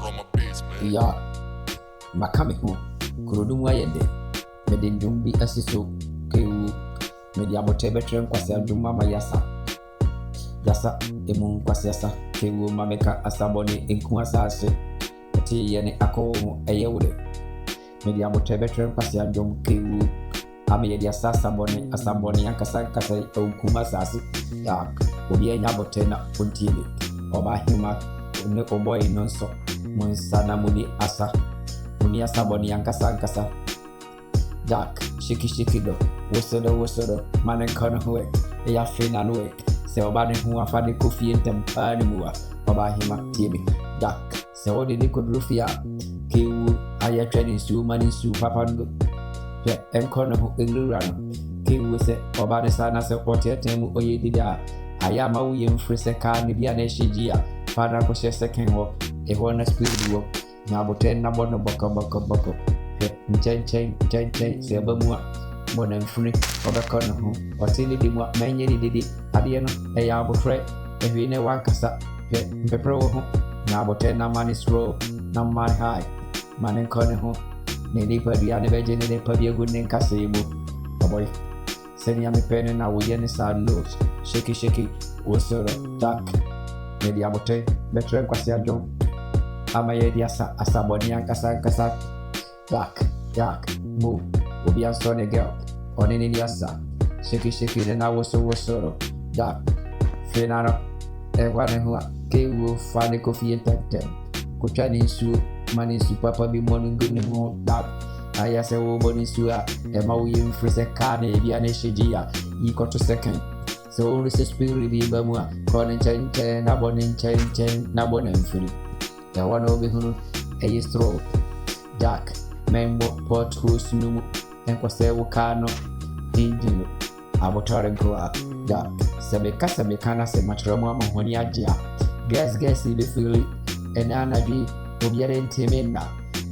on my bass, man. Ya makame ho kurodum ayede mede ndum bi asiso kewu mede abote betre nkwase adum mama yasa emu nkwase yasa kewu mameka asaboni enku asase ti yene akowo eyewure mede abote betre nkwase adum kewu ame de asaboni yankasa enku asase ya obi enya abote na ontile oba hima ne oboy nonso Monsana muni asa boni yankasa Jack shiki do wosodo manen kono hoek ya fina noek se obane hu afade kofi entempani muwa oba hima tibi Jack se odi ni kodrufia kiwu aya training su mani su papango ya enkono hu englurano kiwu se obane sana se otete oyedida aya mawu yemfrese ka ni bia na shijia fada ko second wo na spirit wo na boten na bono boko chen se bamua bonan funi obako no ho otili di mo menye didi ade no ya botre ehi ne wankasa pepro ho na boten na manis ro na man high manen kono ho ne di padi ane beje ne padi gunne kasemu boy seni ame pene na wo yene sa los shiki wosoro tak media bote betre kwasi adon amaye dia asaboni yankasa yak move obi ansone girl onini dia sa shiki na wosoro dak finano wane huwa kewu fane kofi entente kuchani su mani su papa bi monu ngune ho dak aya se wo boni su a e ma wo yim frese kane bia ne shijia iko to second so only se spirit bi bamua konen chen na bonen chen na bonen free ya wana obi hunu stro Jack membo port host numu enkwase wukano injino abotore groa Jack sebe kana se matramo amahoni agia guess ibe fili enanaji obiare ntemena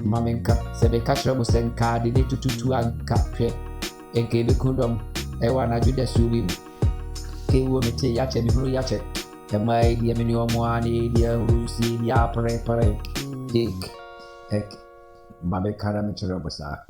mamenka sebe katramo senka de tututu anka pe enkebe kundom ewana juda subi kewo mete yache mihuru yache Kamai dia meni omwani dia rusi dia pare dik ek mabe kara mitero basa